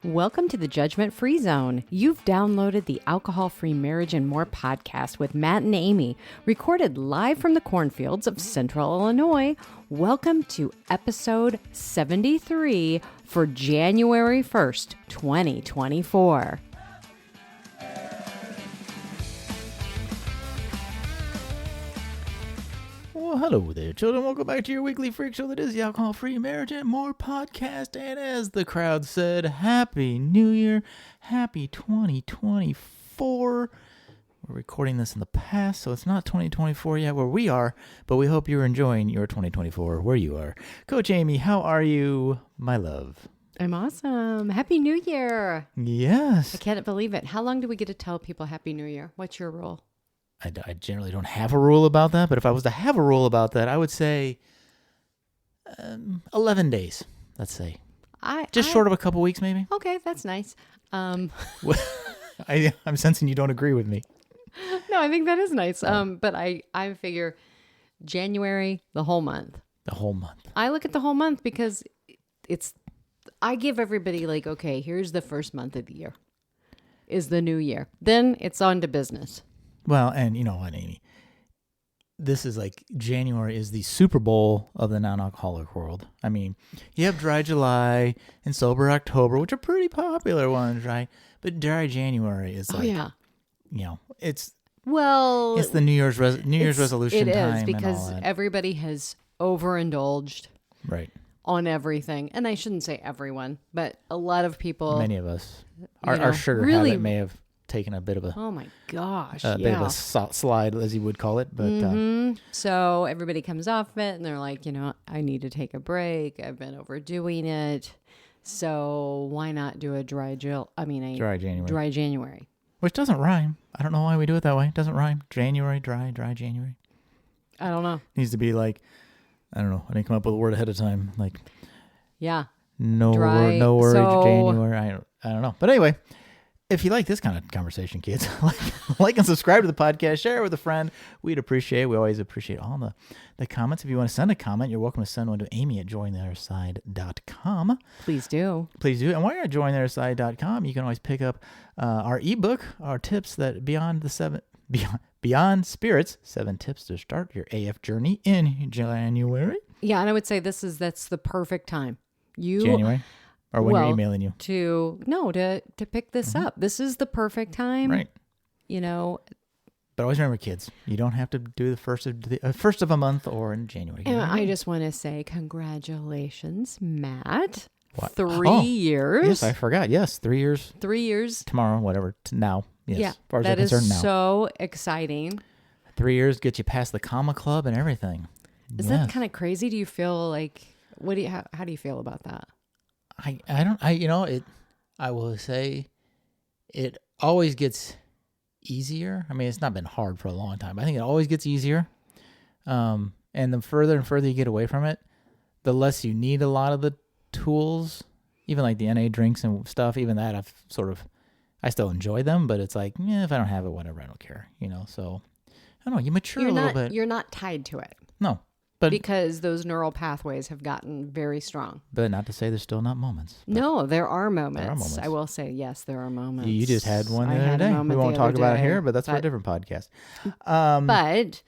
Welcome to the Judgment Free Zone. You've downloaded the Alcohol Free Marriage and More podcast with Matt and Amy, recorded live from the cornfields of Central Illinois. Welcome to episode 73 for January 1st, 2024. Well, hello there, children. Welcome back to your weekly freak show that is the Alcohol Free Marriage and More podcast. And as the crowd said, Happy New Year. Happy 2024. We're recording this in the past, so it's not 2024 yet where we are, but we hope you're enjoying your 2024 where you are. Coach Amy, how are you, my love? I'm awesome. Happy New Year. Yes. I can't believe it. How long do we get to tell people Happy New Year? What's your rule? I generally don't have a rule about that, but if I was to have a rule about that, I would say 11 days, let's say. Short of a couple weeks, maybe. Okay, that's nice. I'm sensing you don't agree with me. No, I think that is nice. But I figure January, the whole month. The whole month. I look at the whole month because I give everybody like, okay, here's the first month of the year is the new year. Then it's on to business. Well, and you know what, Amy? This is like January is the Super Bowl of the non-alcoholic world. I mean, you have Dry July and Sober October, which are pretty popular ones, right? But Dry January is like, you know, it's the New Year's resolution time. It is because everybody has overindulged, right, on everything. And I shouldn't say everyone, but a lot of people, many of us, our sugar really habit may have taken a bit of a oh my gosh, bit of a slide, as you would call it, but so everybody comes off it and they're like, I need to take a break. I've been overdoing it, so why not do a dry January, which doesn't rhyme. I don't know why we do it that way. It doesn't rhyme. January, dry January. I don't know. Needs to be like, I don't know. I didn't come up with a word ahead of time. Like, no dry, word, January. I don't know. But anyway. If you like this kind of conversation, kids, like and subscribe to the podcast, share it with a friend. We'd appreciate it. We always appreciate all the comments. If you want to send a comment, you're welcome to send one to amy@jointheotherside.com. Please do. Please do. And while you're at jointheotherside.com, you can always pick up our ebook, our tips that Beyond Spirits, 7 tips to start your AF journey in January. Yeah, and I would say that's the perfect time. January? Or when you're emailing you? To pick this up. This is the perfect time. Right. But always remember, kids, you don't have to do the first of a month or in January. And I just want to say congratulations, Matt. What? 3 years. Yes, I forgot. Yes, 3 years. 3 years. Tomorrow, whatever. Now. Yes. Yeah, as far as that I'm is concerned now. so exciting. 3 years gets you past the Comma Club and everything. Is that kind of crazy? Do you feel like, how do you feel about that? I will say it always gets easier. I mean, it's not been hard for a long time. I think it always gets easier. And the further and further you get away from it, the less you need a lot of the tools, even like the NA drinks and stuff, even that I still enjoy them, but it's like, if I don't have it, whatever, I don't care, so I don't know, you mature a little bit. You're not tied to it. No. Because those neural pathways have gotten very strong. But not to say there's still not moments. No, there are moments. I will say, yes, there are moments. You just had one the other day. We won't talk about it here, but that's for a different podcast. But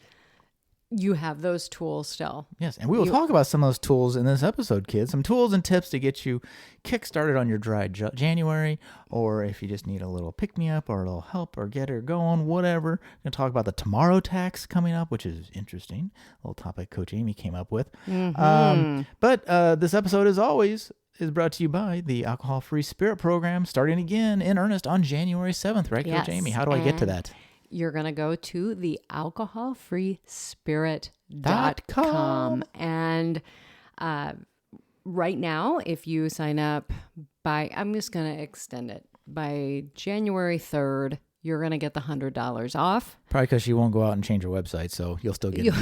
you have those tools still. Yes, and we will talk about some of those tools in this episode, kids. Some tools and tips to get you kick-started on your dry January, or if you just need a little pick-me-up or a little help or get her going, whatever. We're going to talk about the tomorrow tax coming up, which is interesting. A little topic Coach Amy came up with. But this episode, as always, is brought to you by the Alcohol Free Spirit Program, starting again in earnest on January 7th, right, Coach Amy? How do I get to that? You're going to go to the alcoholfreespirit.com. And right now, if you sign up I'm just going to extend it, by January 3rd, you're going to get the $100 off. Probably because you won't go out and change your website, so you'll still get it.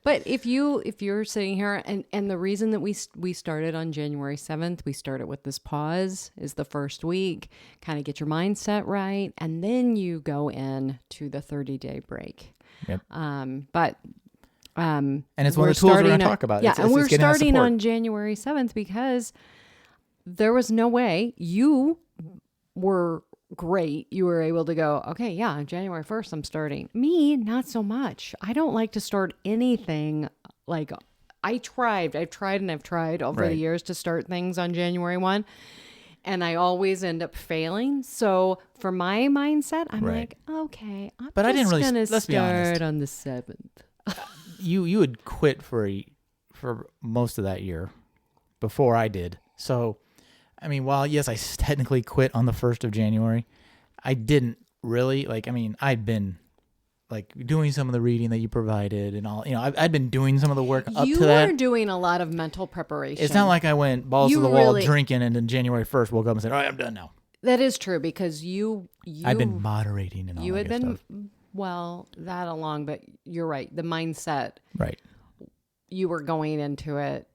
But if you're sitting here, and the reason that we started on January 7th, we started with this pause, is the first week, kind of get your mindset right, and then you go in to the 30-day break. Yep. And it's one of the tools we're going to talk about. Yeah, and we're starting on January 7th because there was no way. You were great. You were able to go, okay, yeah, on January 1st, I'm starting. Me, not so much. I don't like to start anything like I've tried over the years to start things on January 1. And I always end up failing. So for my mindset, I'm like, okay, I'm but just I didn't really, gonna let's be honest. start on the 7th. You had quit for most of that year before I did. So, I mean, while yes, I technically quit on the 1st of January, I didn't really I'd been like doing some of the reading that you provided and all, I'd been doing some of the work up to that. You were doing a lot of mental preparation. It's not like I went balls to the wall drinking and then January 1st woke up and said, all right, I'm done now. That is true because I've been moderating and all that stuff. Well, that along, but you're right. The mindset. Right. You were going into it.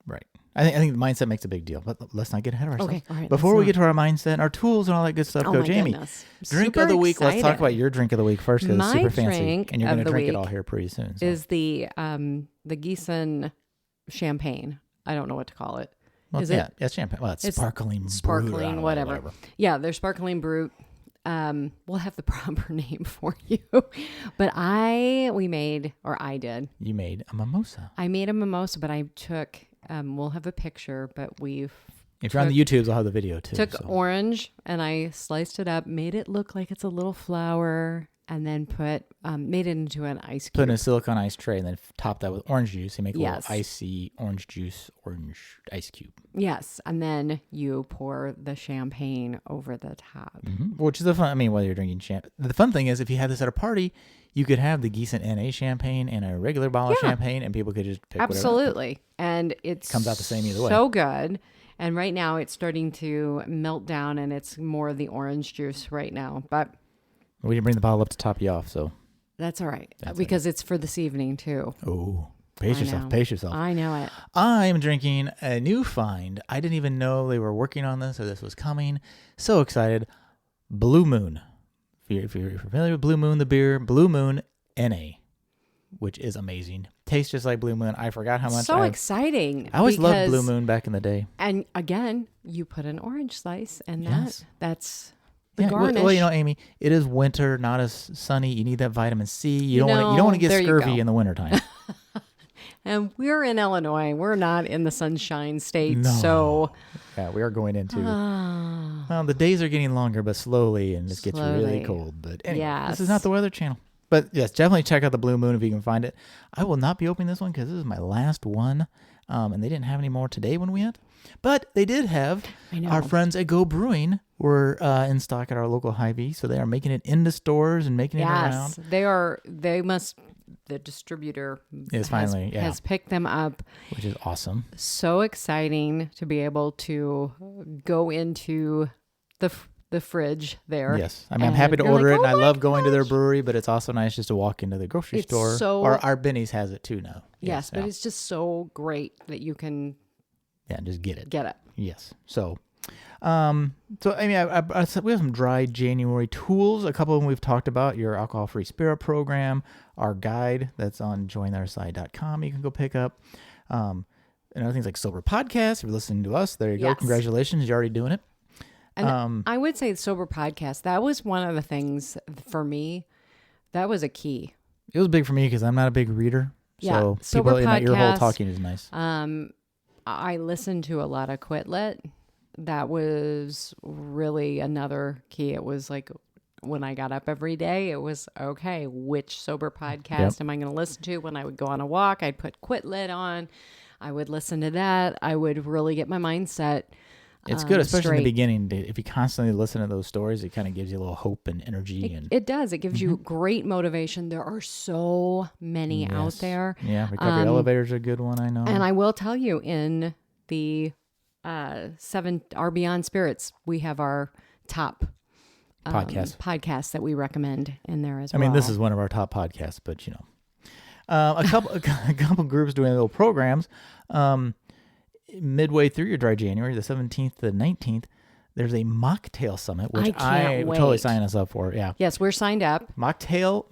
Right. I think the mindset makes a big deal, but let's not get ahead of ourselves. Okay, all right, before we get to our mindset, our tools and all that good stuff, go Jamie. Goodness. Drink Super of the week. excited. Let's talk about your drink of the week first because it's super fancy. Drink and you're going to drink it all week here pretty soon. So. Is the Gießen champagne. I don't know what to call it. Well, it's champagne. Well, it's sparkling brut, whatever. Yeah, they're sparkling brut. We'll have the proper name for you. But I did. You made a mimosa. I made a mimosa, but I took, we'll have a picture, but if you're on the YouTubes, I'll have the video too. Took orange and I sliced it up, made it look like it's a little flower, and then made it into an ice cube. Put in a silicone ice tray and then top that with orange juice and make a little icy orange juice, orange ice cube. Yes. And then you pour the champagne over the top. Mm-hmm. Which is the fun. Whether you're drinking champagne. The fun thing is if you have this at a party, you could have the Gießen NA champagne and a regular bottle of champagne and people could just pick Absolutely. And it comes out the same either way. So good. And right now it's starting to melt down and it's more of the orange juice right now. But we didn't bring the bottle up to top you off, so. That's all right. Because it's for this evening, too. Oh, pace yourself. I know it. I am drinking a new find. I didn't even know they were working on this or this was coming. So excited. Blue Moon. If you're familiar with Blue Moon, the beer, Blue Moon NA, which is amazing. Tastes just like Blue Moon. I forgot how much. So exciting. I always loved Blue Moon back in the day. And again, you put an orange slice and that's... garnish. Well, Amy, it is winter, not as sunny. You need that vitamin C. You don't want to get scurvy in the wintertime. And we're in Illinois. We're not in the sunshine state. No. So yeah, we are going into well, the days are getting longer, but slowly, and it gets really cold. But anyway, This is not the Weather Channel. But yes, definitely check out the Blue Moon if you can find it. I will not be opening this one because this is my last one. And they didn't have any more today when we went. But they did have our friends at Go Brewing were in stock at our local Hy-Vee. So they are making it into stores and making it around. Yes, the distributor has picked them up. Which is awesome. So exciting to be able to go into the fridge there. Yes. I'm happy to order it. And I love going to their brewery, but it's also nice just to walk into the grocery store. Or our Benny's has it too now. Yes, but it's just so great that you can... Yeah, just get it. Get it. Yes. So, we have some dry January tools. A couple of them we've talked about. Your alcohol-free spirit program, our guide that's on joinourside.com. You can go pick up. And other things like Sober Podcast. If you're listening to us, there you go. Congratulations, you're already doing it. And I would say the Sober Podcast. That was one of the things for me. That was a key. It was big for me because I'm not a big reader. Yeah, so people in that ear hole talking is nice. I listened to a lot of Quitlet. That was really another key. It was like when I got up every day, it was, okay, which Sober Podcast am I going to listen to? When I would go on a walk, I'd put Quitlet on. I would listen to that. I would really get my mindset It's good, especially in the beginning. If you constantly listen to those stories, it kind of gives you a little hope and energy. It does. It gives you great motivation. There are so many out there. Yeah, Recovery Elevator is a good one, I know. And I will tell you, in the our Beyond Spirits, we have our top podcasts that we recommend in there as well. I mean, this is one of our top podcasts, but a couple groups doing little programs. Midway through your dry January, the 17th to the 19th, there's a mocktail summit, which I totally sign us up for. Yeah. Yes, we're signed up. Mocktail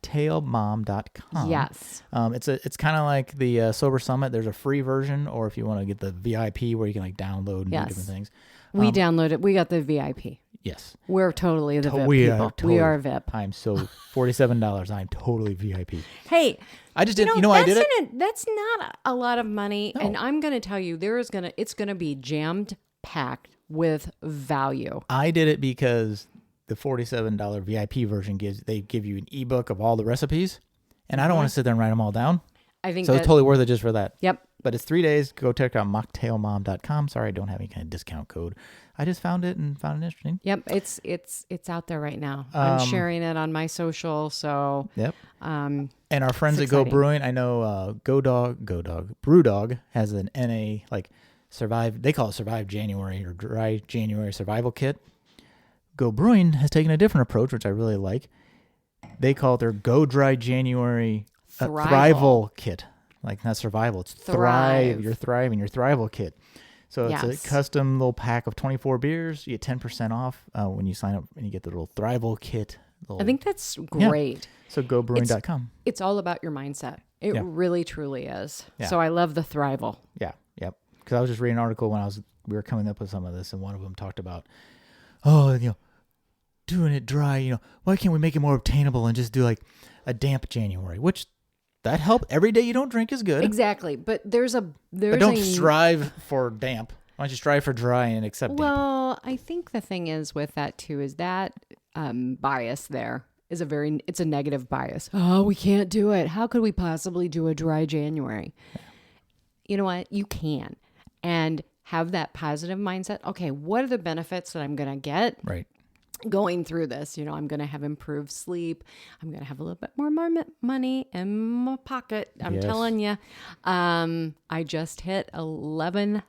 mocktailmom.com. Yes. It's kind of like the Sober Summit. There's a free version, or if you want to get the VIP where you can like download and do Yes. different things. We downloaded. We got the VIP. Yes. We're totally the VIP We people. are totally, we are VIP. I'm so $47. I'm totally VIP. Hey, I just didn't. You know, I did it. That's not a lot of money, No. and I'm going to tell you, it's going to be jammed packed with value. I did it because the $47 VIP version they give you an ebook of all the recipes, and I don't want to sit there and write them all down. I think So it's totally worth it just for that. Yep. But it's 3 days. Go check out mocktailmom.com. Sorry, I don't have any kind of discount code. I just found it and found it interesting. Yep, it's out there right now. I'm sharing it on my social, so Yep. um And our friends it's at Go exciting. Brewing, I know Brewdog has an NA like survive. They call it Survive January or Dry January Survival Kit. Go Brewing has taken a different approach, which I really like. They call it their Go Dry January Thrival Kit. Like not survival, it's thrive. You're thriving. Your Thrival Kit. So it's Yes. a custom little pack of 24 beers. You get 10% off when you sign up, and you get the little Thrival Kit. I think that's great. So gobrewing.com. It's all about your mindset. It Yeah. really truly is. Yeah. So I love the Thrival. Yeah, yep. Because I was just reading an article when we were coming up with some of this, and one of them talked about, doing it dry. Why can't we make it more obtainable and just do like a damp January? Which that help. Every day you don't drink is good. Exactly. But there's But don't strive for damp. Why don't you strive for dry and accept damp? Well, I think the thing is with that too is that bias there is it's a negative bias. Oh, we can't do it. How could we possibly do a dry January? You know what? You can. And have that positive mindset. Okay, what are the benefits that I'm going to get Right. going through this? I'm going to have improved sleep. I'm going to have a little bit more money in my pocket. I'm Yes. telling you. I just hit $11,000.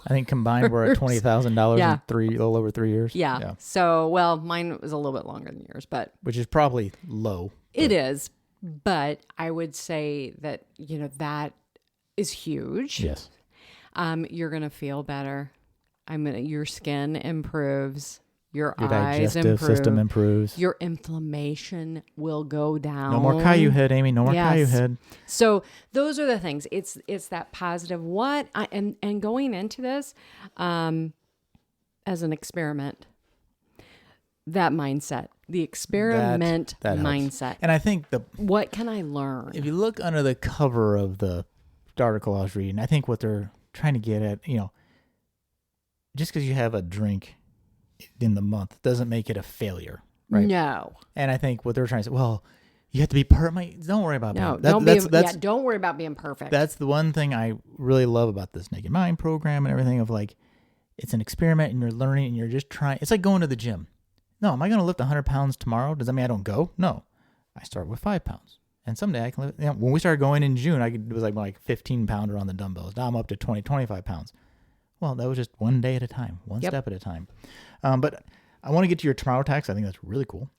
I think combined we're at $20,000 Yeah. in a little over 3 years. Yeah. So, well, mine was a little bit longer than yours, but Which is probably low. it is. But I would say that, that is huge. Yes. You're going to feel better. Your skin improves. Your Your eyes digestive improve. system improves. Your inflammation will go down. No more Caillou head, Amy. No more Yes. Caillou head. So those are the things. It's that positive and going into this as an experiment. That mindset, the experiment That helps. mindset. And I think What can I learn? if you look under the cover of the article I was reading, I think what they're trying to get at, just because you have a drink in the month doesn't make it a failure, right? No. And I think what they're trying to say, well, you have to be perfect. Don't worry about No, that. don't worry about being perfect. That's the one thing I really love about this Naked Mind program and everything of like, it's an experiment and you're learning and you're just trying. It's like going to the gym. No, am I going to lift 100 pounds tomorrow? Does that mean I don't go? No. I start with 5 pounds. And someday I can lift. When we started going in June, it was like 15 pounder on the dumbbells. Now I'm up to 25 pounds. Well, that was just one day at a time, one step at a time. But I want to get to your tomorrow tax. I think that's really cool.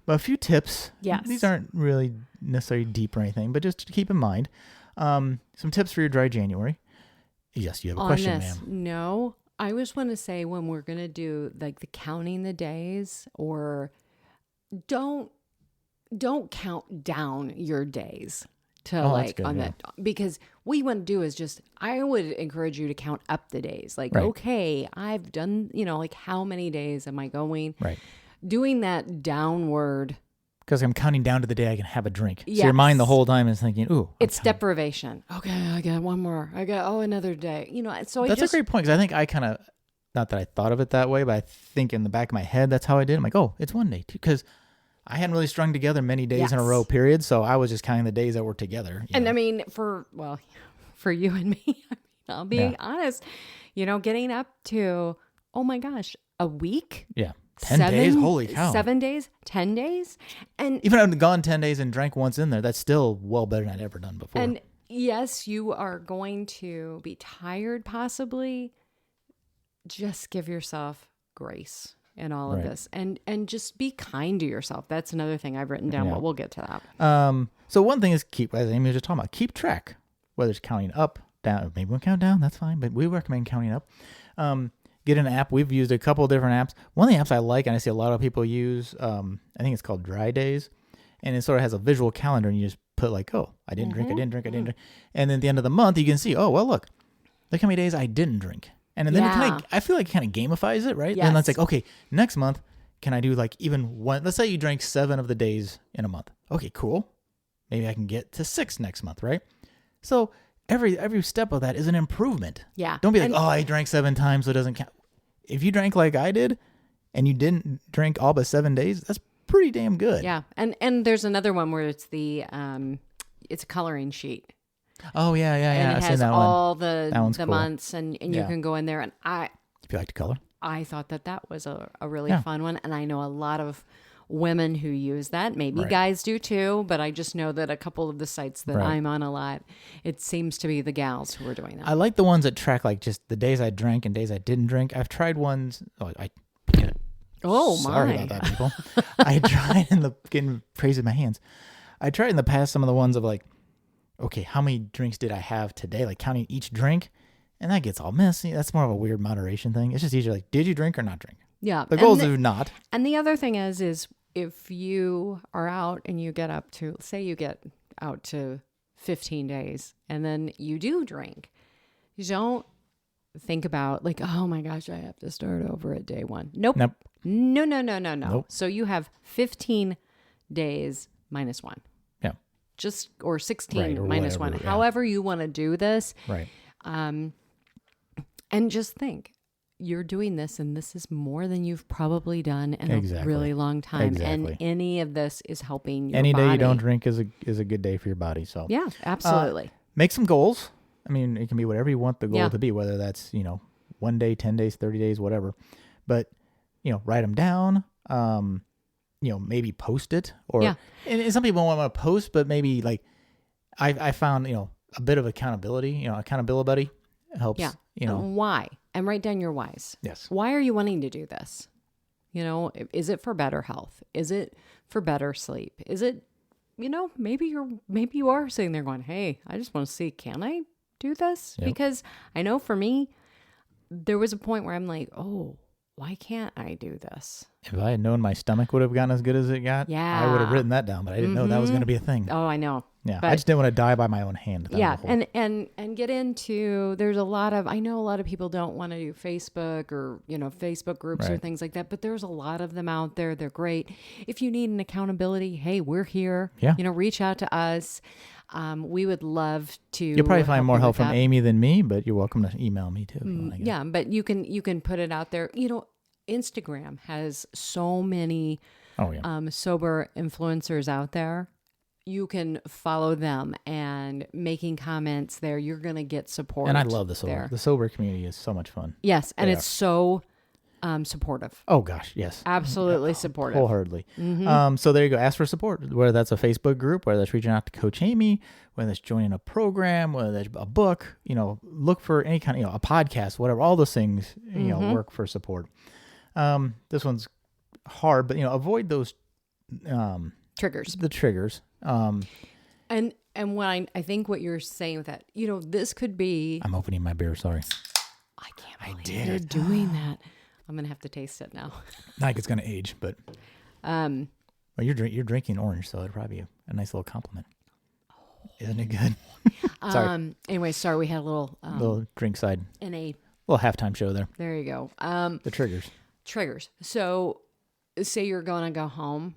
But a few tips. Yes. These aren't really necessarily deep or anything, but just to keep in mind. Some tips for your dry January. Yes, you have a question, ma'am. No, I just want to say when we're going to do like the counting the days, or don't count down your days to that's good, on yeah. that, because what you want to do is I would encourage you to count up the days. Like, Right. okay, I've done, like how many days am I going? Right. Doing that downward, Because I'm counting down to the day I can have a drink. So your Yes. mind the whole time is thinking, ooh. it's deprivation. Okay, I got one more. I got, another day. So That's a great point, because I think I kind of, not that I thought of it that way, but I think in the back of my head, that's how I did. I'm like, oh, it's one day, too. Because I hadn't really strung together many days in a Yes. row, period. So I was just counting the days that were together. And I mean, for you and me, I'll be honest, getting up to, oh my gosh, a week, yeah. 10 days? Holy cow. 7 days, 10 days. And Even if I've gone 10 days and drank once in there, that's still well better than I'd ever done before. and yes, you are going to be tired possibly. Just give yourself grace in all of Right. this, and just be kind to yourself. That's another thing I've written down, Yeah. but we'll get to that. So one thing is as Amy was just talking about, keep track, whether it's counting up, down, maybe we'll count down, that's fine, but we recommend counting up. Get an app. We've used a couple of different apps. One of the apps I like, and I see a lot of people use, I think it's called Dry Days. and it sort of has a visual calendar, and you just put like, oh, I didn't drink, I didn't drink, I didn't drink. And then at the end of the month, you can see, oh, well, look how many days I didn't drink. And then I feel like it kind of gamifies it, right? Yes. And it's like, okay, next month, can I do like even one? Let's say you drank 7 of the days in a month. Okay, cool. Maybe I can get to 6 next month, right? So every step of that is an improvement. Yeah. Don't be like, oh, I drank 7 times, so it doesn't count. If you drank like I did, and you didn't drink all but 7 days, that's pretty damn good. Yeah. And there's another one where it's it's a coloring sheet. Oh yeah. And it I've has seen that all one. the Cool. months, and you can go in there. And If you like to color. I thought that was a really fun one. And I know a lot of women who use that. Maybe guys do too, but I just know that a couple of the sites that I'm on a lot, it seems to be the gals who are doing that. I like the ones that track like just the days I drank and days I didn't drink. I've tried ones. Sorry about that, people. I tried getting praise in my hands. I tried in the past some of the ones of like, okay, how many drinks did I have today? Like counting each drink. And that gets all messy. That's more of a weird moderation thing. It's just easier like, did you drink or not drink? Yeah. The goal is to not. And the other thing is if you are out and you get up to, say you get out to 15 days and then you do drink, you don't think about like, oh my gosh, I have to start over at day 1. Nope. No. Nope. So you have 15 days minus 1. Yeah. Or 16 or minus whatever, 1. yeah. However you want to do this. Right. And just think, you're doing this and this is more than you've probably done in a really long time. Exactly. And any of this is helping your Any body. day you don't drink is a good day for your body. So Yeah, absolutely. make some goals. I mean, it can be whatever you want the goal to be, whether that's, 1 day, 10 days, 30 days, whatever. But, write them down, maybe post it and some people want to post, but maybe like I found, a bit of accountability, accountability buddy helps, Why? And write down your whys. Yes. Why are you wanting to do this? Is it for better health? Is it for better sleep? Is it, maybe you are sitting there going, hey, I just want to see, can I do this? Yep. Because I know for me, there was a point where I'm like, oh, why can't I do this? If I had known my stomach would have gotten as good as it got, I would have written that down, but I didn't know that was going to be a thing. Oh, I know. Yeah, but, I just didn't want to die by my own hand. And get into, there's a lot of, I know a lot of people don't want to do Facebook or, Facebook groups or things like that, but there's a lot of them out there. They're great. If you need an accountability, hey, we're here. Yeah. Reach out to us. We would love to. You'll probably find more help from Amy than me, but you're welcome to email me too. Yeah, but you can put it out there. Instagram has so many sober influencers out there. You can follow them and making comments there. You're going to get support. And I love the sober. The sober community is so much fun. Yes, and it's so supportive. Oh gosh, yes. Absolutely supportive. Wholeheartedly. So there you go. Ask for support, whether that's a Facebook group, whether that's reaching out to Coach Amy, whether that's joining a program, whether that's a book, look for any kind of, a podcast, whatever, all those things, work for support. This one's hard, but avoid those triggers. The triggers. And when I think what you're saying with that, this could be. I'm opening my beer. Sorry. I can't believe you're doing that. I'm gonna have to taste it now. Not like it's gonna age, but well, you're drinking orange, so it'd probably be a nice little compliment. Isn't it good? Sorry. Anyway, sorry, we had a little drink side in a little halftime show there. There you go. The triggers. So, say you're going to go home,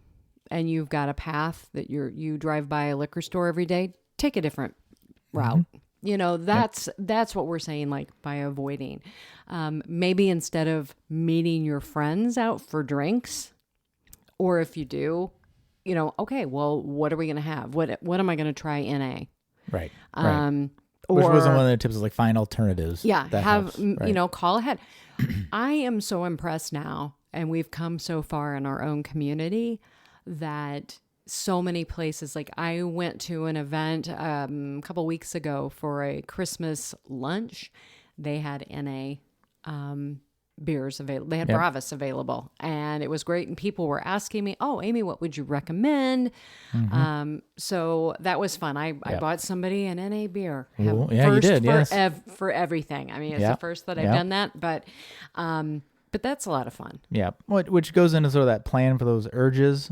and you've got a path that you drive by a liquor store every day. Take a different route. That's what we're saying, like by avoiding. Maybe instead of meeting your friends out for drinks, or if you do, okay, well, what are we going to have? What am I going to try NA? Right. Which wasn't one of the tips, like find alternatives. Yeah. That helps, right? Call ahead. I am so impressed now, and we've come so far in our own community that so many places, like I went to an event a couple weeks ago for a Christmas lunch. They had NA beers available. They had Bravas available, and it was great. And people were asking me, "Oh, Amy, what would you recommend?" So that was fun. I bought somebody an NA beer. Ooh, you did. For everything. I mean, it's the first that I've done that, but that's a lot of fun. Yeah, which goes into sort of that plan for those urges.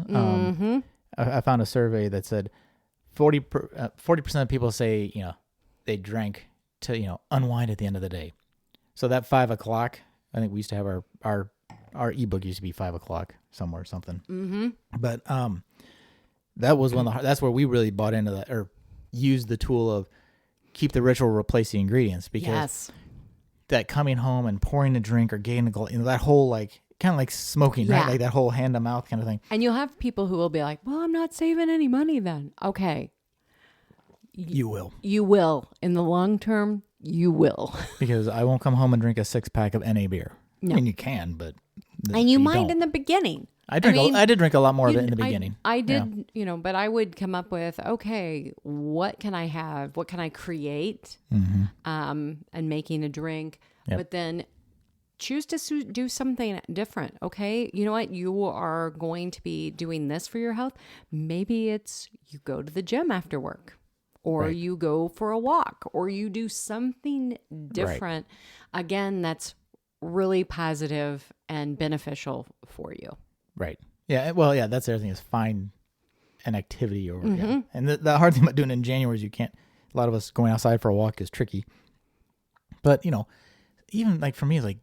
I found a survey that said 40% of people say, they drank to, unwind at the end of the day. So that 5 o'clock, I think we used to have our ebook used to be 5 o'clock somewhere or something. Mm-hmm. But that was that's where we really bought into that, or used the tool of keep the ritual, replace the ingredients, because that coming home and pouring a drink or getting a glass, that whole kind of like smoking, right? Like that whole hand to mouth kind of thing. And you'll have people who will be like, well, I'm not saving any money then. Okay. You will. You will. In the long term, you will. Because I won't come home and drink a 6-pack of NA beer. No. I mean, you can, but and you might don't. in the beginning. I did drink a lot more of it in the beginning. I did, but I would come up with, okay, what can I have? What can I create? Mm-hmm. And making a drink, but then choose to do something different. Okay. You know what? You are going to be doing this for your health. Maybe it's you go to the gym after work, or you go for a walk, or you do something different. Right. Again, that's really positive and beneficial for you. Right. Yeah. Well, yeah, that's the other thing, is find an activity. And the hard thing about doing it in January is a lot of us going outside for a walk is tricky. But, even like for me, it's like,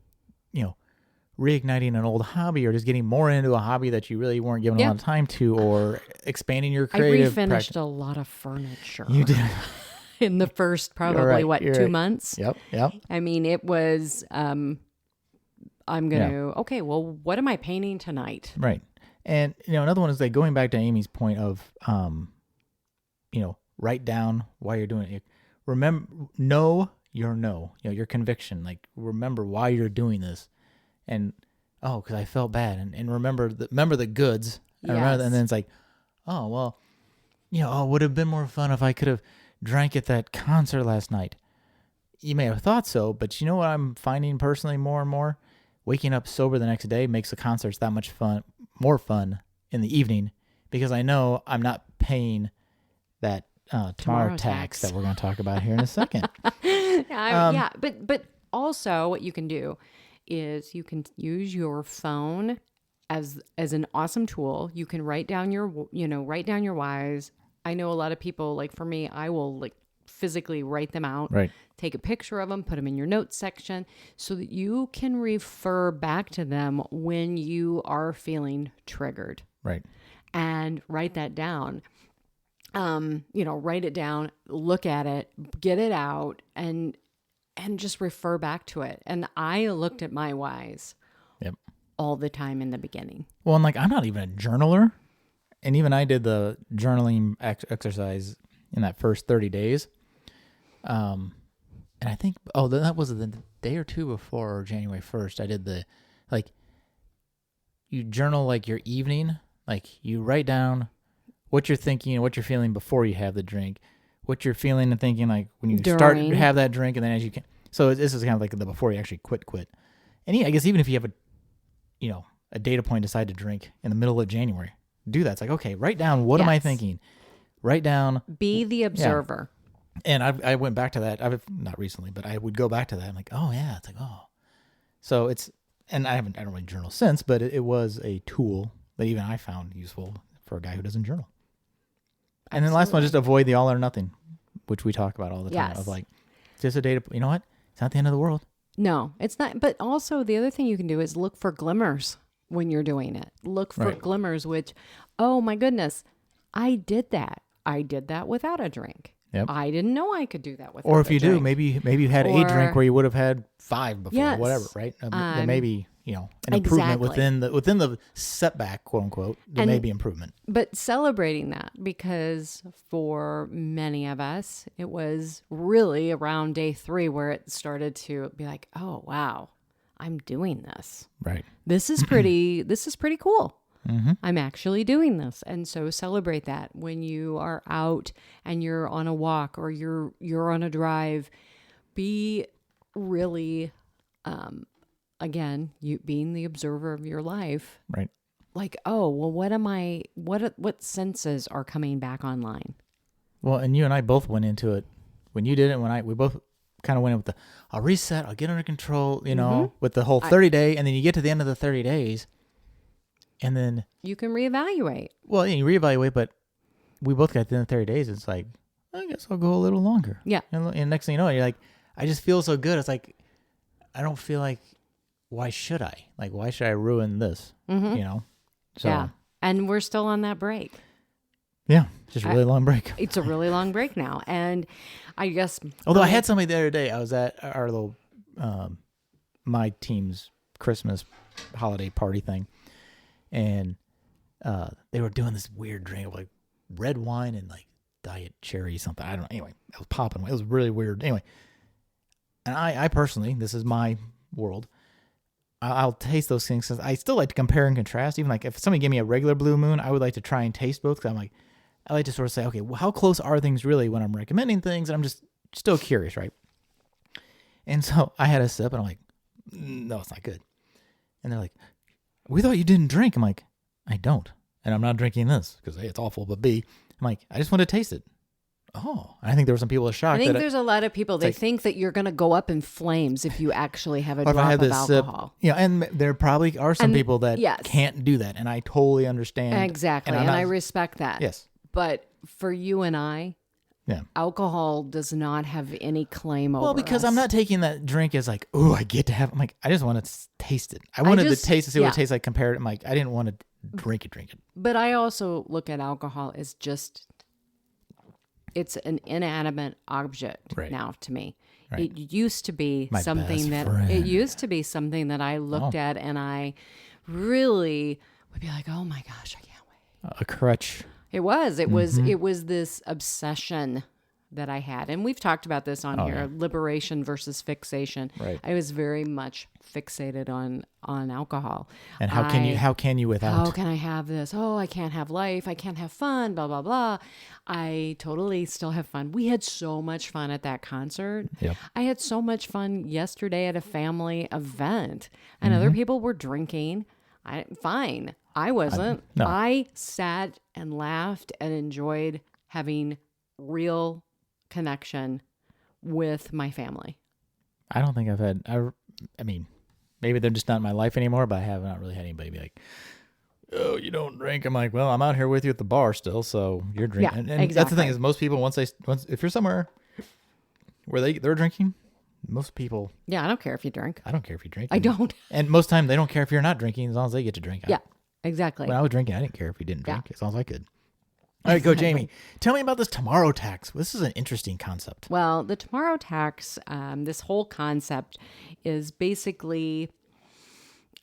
reigniting an old hobby, or just getting more into a hobby that you really weren't giving a lot of time to, or expanding your creative I refinished a lot of furniture. You did. In the first probably, 2 months? Yep. I mean, it was, I'm going to, okay, well, what am I painting tonight? Right. And, another one is like going back to Amy's point of, write down why you're doing it. Remember, know your conviction. Like, remember why you're doing this. And, because I felt bad. And remember the goods. Yes. And then it's like, oh, well, it would have been more fun if I could have drank at that concert last night. You may have thought so, but you know what I'm finding personally more and more? Waking up sober the next day makes the concerts that much more fun in the evening, because I know I'm not paying that tomorrow tax that we're going to talk about here in a second. But also what you can do is you can use your phone as an awesome tool. You can write down your whys. I know a lot of people, like for me, I will physically write them out, take a picture of them, put them in your notes section so that you can refer back to them when you are feeling triggered. Right. And write that down. Write it down, look at it, get it out, and just refer back to it. And I looked at my whys all the time in the beginning. Well, and I'm not even a journaler. And even I did the journaling exercise in that first 30 days. And I think, that was the day or two before January 1st. I did you journal your evening. You write down what you're thinking and what you're feeling before you have the drink, what you're feeling and thinking when you start to have that drink, and then as you can. So this is kind of the before you actually quit. And I guess even if you have a data point, decide to drink in the middle of January, do that. It's okay, write down what am I thinking? Write down. Be the observer. Yeah. And I went back to that. Not recently, but I would go back to that. I'm like, oh yeah, it's So it's, and I don't really journal since, but it was a tool that even I found useful for a guy who doesn't journal. And then the last one, just avoid the all or nothing, which we talk about all the time. Of just a data. You know what? It's not the end of the world. No, it's not. But also the other thing you can do is look for glimmers when you're doing it. Look for glimmers, which, oh my goodness, I did that. I did that without a drink. Yep. I didn't know I could do that without Or if you drink. do, maybe you had a drink where you would have had 5 before, or whatever, right? There may be, an improvement within the setback, quote unquote. There may be improvement. But celebrating that, because for many of us, it was really around day 3 where it started to be like, oh wow, I'm doing this. Right. This is pretty cool. Mm-hmm. I'm actually doing this. And so celebrate that when you are out and you're on a walk or you're on a drive. Be really, again, you being the observer of your life. Right. Oh, well, what senses are coming back online? Well, and you and I both went into it when you did it. We both kind of went in with I'll reset, I'll get under control, with the whole 30 day. And then you get to the end of the 30 days. And then, You can reevaluate. well, you reevaluate, but we both got done in 30 days. It's like, I guess I'll go a little longer. Yeah. And next thing you know, you're like, I just feel so good. It's like, I don't feel like, why should I? Like, why should I ruin this? Mm-hmm. You know? So, Yeah. And we're still on that break. yeah, just a really long break. It's a really long break now. And I guess. Although I had somebody the other day, I was at our little, my team's Christmas holiday party thing. And they were doing this weird drink of like red wine and like diet cherry something. I don't know. Anyway, it was popping. It was really weird. Anyway, and I personally, this is my world. I'll taste those things. I still like to compare and contrast. Even like if somebody gave me a regular Blue Moon, I would like to try and taste both. Because I like to sort of say, okay, well, how close are things really when I'm recommending things? And I'm just still curious, right? And so I had a sip and I'm like, no, it's not good. And they're like, we thought you didn't drink. I'm like, I don't. And I'm not drinking this because A, it's awful, but B, I'm like, I just want to taste it. Oh, I think there were some people that shocked. I think there's a lot of people, they think that you're going to go up in flames if you actually have a drop of alcohol. Yeah, and there probably are some people that yes. can't do that, and I totally understand. Exactly, and I respect that. Yes. But for you and I, yeah, alcohol does not have any claim over us. Well, because I'm not taking that drink as like, oh, I get to have. I'm like, I just want to taste it. I wanted to taste to see what it tastes like compared. I'm like, I didn't want to drink it. But I also look at alcohol as just, it's an inanimate object now to me. Right. It used to be something that I looked at and I really would be like, oh my gosh, I can't wait. A crutch. It was this obsession that I had. And we've talked about this on here, liberation versus fixation. Right. I was very much fixated on alcohol. And how can you without? How can I have this? Oh, I can't have life. I can't have fun, blah, blah, blah. I totally still have fun. We had so much fun at that concert. Yep. I had so much fun yesterday at a family event and other people were drinking. Fine. I wasn't. No. I sat and laughed and enjoyed having real connection with my family. I don't think I've had, I mean, maybe they're just not in my life anymore, but I have not really had anybody be like, oh, you don't drink. I'm like, well, I'm out here with you at the bar still, so you're drinking. Yeah, and exactly. That's the thing is most people, once if you're somewhere where they're drinking, most people. Yeah, I don't care if you drink. I don't care if you drink. I don't. And most time they don't care if you're not drinking as long as they get to drink. Yeah, exactly. When I was drinking, I didn't care if you didn't drink as long as I could. All right, go Jamie. Tell me about this tomorrow tax. This is an interesting concept. Well, the tomorrow tax, this whole concept is basically,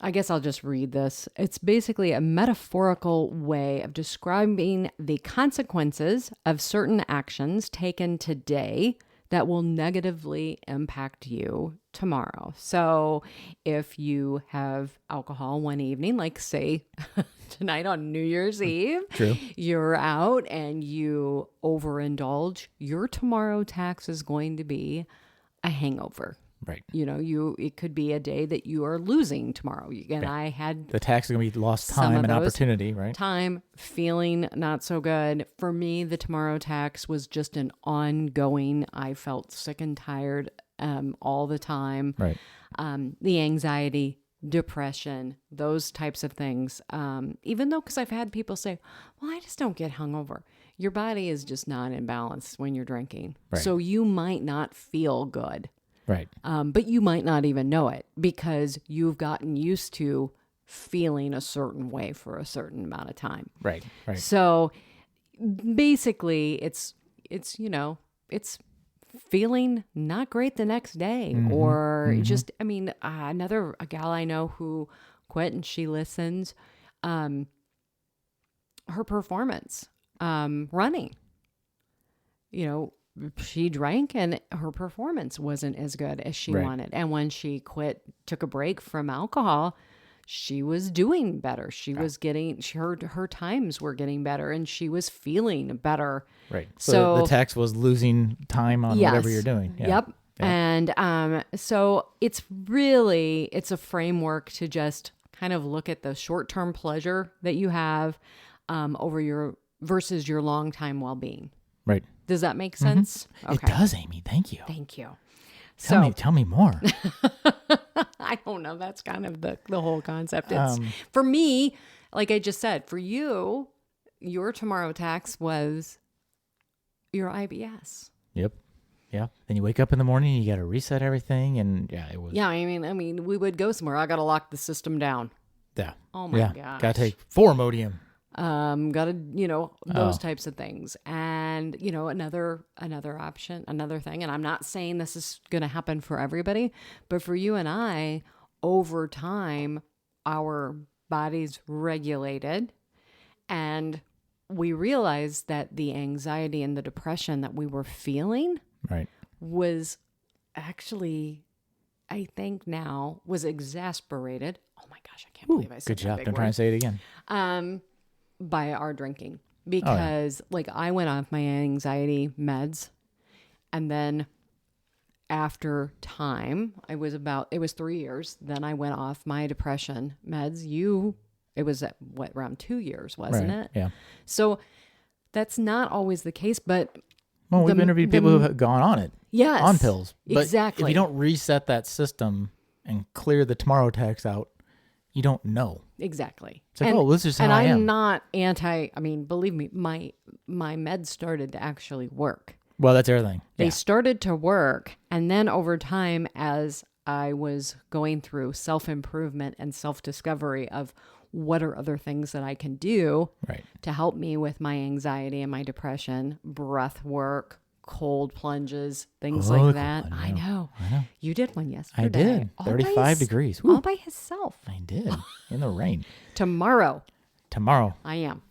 I guess I'll just read this. It's basically a metaphorical way of describing the consequences of certain actions taken today that will negatively impact you tomorrow. So if you have alcohol one evening, like say tonight on New Year's Eve, True. You're out and you overindulge, your tomorrow tax is going to be a hangover. Right. It could be a day that you are losing tomorrow. And I had the tax is going to be lost time and opportunity, right? Time, feeling not so good. For me, the tomorrow tax was just an ongoing. I felt sick and tired all the time. Right. The anxiety, depression, those types of things. Even though, because I've had people say, well, I just don't get hungover. Your body is just not in balance when you're drinking. Right. So you might not feel good. Right. But you might not even know it because you've gotten used to feeling a certain way for a certain amount of time. Right. Right. So basically it's feeling not great the next day or just, a gal I know who quit and she listens, her performance, running, she drank and her performance wasn't as good as she wanted. And when she took a break from alcohol, she was doing better. She was getting, her times were getting better and she was feeling better. Right. So the tax was losing time on whatever you're doing. Yeah. Yep. And so it's a framework to just kind of look at the short-term pleasure that you have versus your long-time well-being. Right. Does that make sense? Okay. It does, Amy. Thank you. Thank you. So Tell me more. I don't know. That's kind of the whole concept. It's for me, like I just said, for you, your tomorrow tax was your IBS. Yep. Yeah. Then you wake up in the morning, you got to reset everything, and it was. Yeah, I mean, we would go somewhere. I got to lock the system down. Yeah. Oh my gosh. Got to take 4 Imodium. Got to, those types of things. And, another option, another thing. And I'm not saying this is going to happen for everybody, but for you and I, over time, our bodies regulated and we realized that the anxiety and the depression that we were feeling Right. was actually, I think now, was exasperated. Oh my gosh, I can't believe I said Good that job. big Don't word. try and say it again. By our drinking. Because like I went off my anxiety meds and then after time, it was 3 years. Then I went off my depression meds. It was around 2 years, wasn't it? Yeah. So that's not always the case, but Well, we've interviewed people who have gone on it. yes, On pills. But exactly. if you don't reset that system and clear the tomorrow tax out, you don't know. Exactly. It's like, this is how and I am. I'm not believe me, my meds started to actually work. Well, that's everything. They started to work. And then over time, as I was going through self-improvement and self-discovery of what are other things that I can do Right. to help me with my anxiety and my depression, breath work, cold plunges, things like that. I know. You did one yesterday. I did. All by 35 degrees. All by himself. I did. In the rain. Tomorrow, Tomorrow. I am.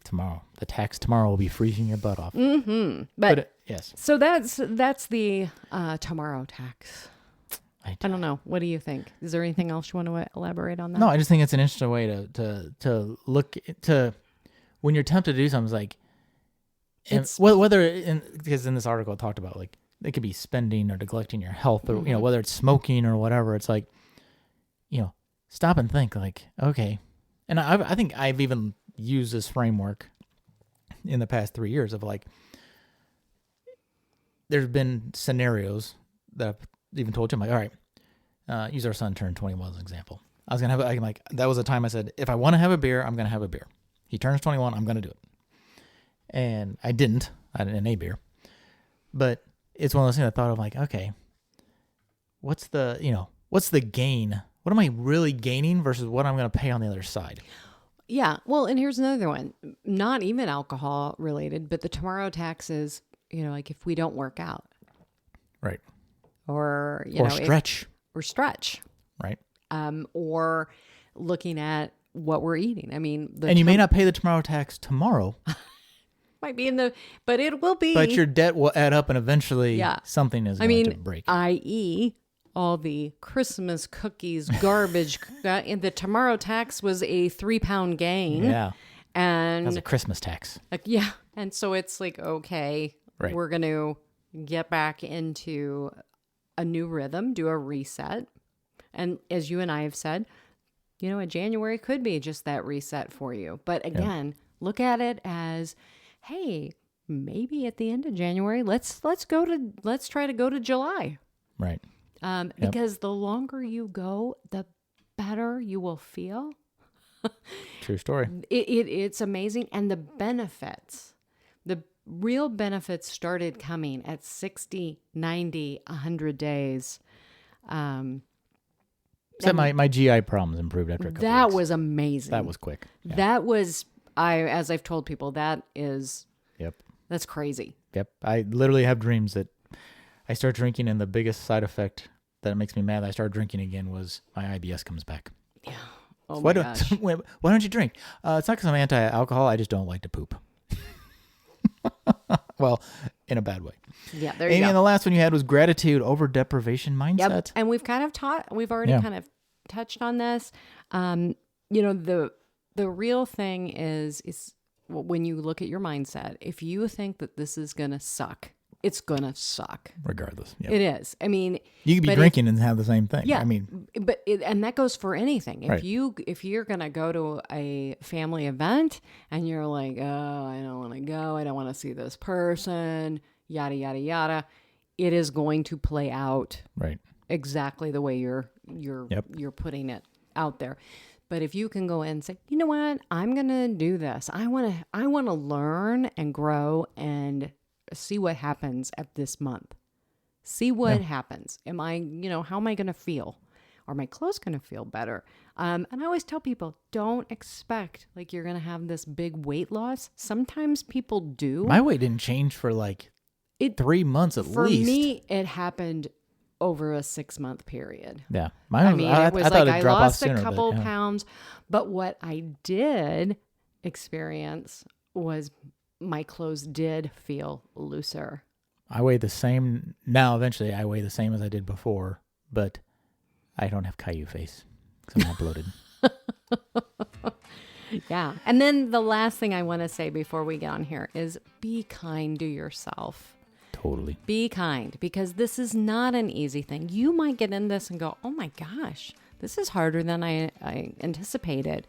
The tax tomorrow will be freezing your butt off. But yes. so that's the tomorrow tax. I I don't know. What do you think? Is there anything else you want to elaborate on that? No, I just think it's an interesting way to look to when you're tempted to do something. It's like, because in this article it talked about like it could be spending or neglecting your health or whether it's smoking or whatever. It's like, stop and think like, okay, and I think I've even used this framework in the past 3 years of like, there's been scenarios that I've even told you, I'm like, all right, use our son turned 21 as an example. I was going to have, that was a time I said, if I want to have a beer, I'm going to have a beer. He turns 21, I'm going to do it. And I didn't a beer. But it's one of those things I thought of like, okay, what's the gain? What am I really gaining versus what I'm going to pay on the other side? Yeah. Well, and here's another one, not even alcohol related, but the tomorrow tax is, like if we don't work out. Right. Or, stretch. Or stretch. Right. Or looking at what we're eating. I mean, and you may not pay the tomorrow tax tomorrow. Might be but it will be. But your debt will add up and eventually something is going to break. I.e., all the Christmas cookies, garbage. And the tomorrow tax was a 3-pound gain. Yeah. And that's a Christmas tax. Yeah. And so it's like, okay, we're going to get back into a new rhythm, do a reset. And as you and I have said, a January could be just that reset for you. But again, look at it as, hey, maybe at the end of January, let's try to go to July. Right. Because the longer you go, the better you will feel. True story. It's amazing. And the real benefits started coming at 60, 90, 100 days. So my GI problems improved after a couple That weeks. was amazing. That was quick. Yeah. That was, as I've told people, that's crazy. Yep. I literally have dreams that I start drinking and the biggest side effect that makes me mad that I start drinking again was my IBS comes back. Yeah. Oh my gosh. Why don't you drink? It's not because I'm anti-alcohol. I just don't like to poop. Well, in a bad way. Yeah, there you Amy, go. and the last one you had was gratitude over deprivation mindset. Yep. And we've already kind of touched on this. The real thing is when you look at your mindset, if you think that this is going to suck, it's going to suck. Regardless. Yep. It is. I mean, you could be drinking and have the same thing. Yeah. I mean, and that goes for anything. If Right. if you're going to go to a family event and you're like, oh, I don't want to go. I don't want to see this person, yada, yada, yada. It is going to play out right. exactly the way you're putting it out there. But if you can go in and say, you know what, I'm going to do this. I want to learn and grow and see what happens at this month. See what happens. How am I going to feel? Are my clothes going to feel better? And I always tell people, don't expect like you're going to have this big weight loss. Sometimes people do. My weight didn't change for like 3 months at least. For me, it happened over a 6-month period. Yeah. It was like I lost sooner, a couple pounds, but what I did experience was my clothes did feel looser. I weigh the same now. Eventually, I weigh the same as I did before, but I don't have Caillou face because I'm not bloated. Yeah. And then the last thing I want to say before we get on here is be kind to yourself. Totally. Be kind, because this is not an easy thing. You might get in this and go, oh my gosh, this is harder than I anticipated.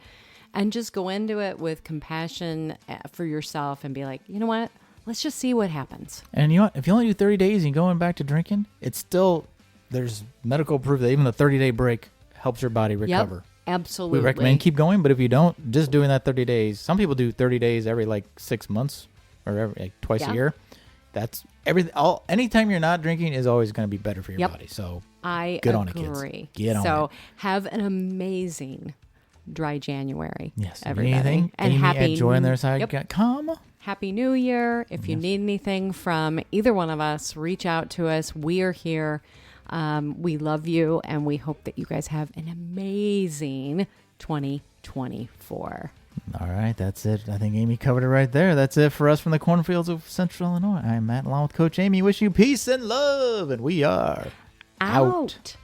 And just go into it with compassion for yourself and be like, you know what? Let's just see what happens. And you know what? If you only do 30 days and you're going back to drinking, it's still, there's medical proof that even the 30-day break helps your body recover. Yep, absolutely. We recommend keep going, but if you don't, just doing that 30 days. Some people do 30 days every like 6 months or every twice a year. That's everything. Anytime you're not drinking is always going to be better for your body. So I get agree. on it, kids. Get on it. So have an amazing dry January. Yes. Everybody. Anything? And Amy happy at Joy on their side. Come. Happy New Year. If you need anything from either one of us, reach out to us. We are here. We love you, and we hope that you guys have an amazing 2024. All right, that's it. I think Amy covered it right there. That's it for us from the cornfields of Central Illinois. I'm Matt, along with Coach Amy. Wish you peace and love, and we are out.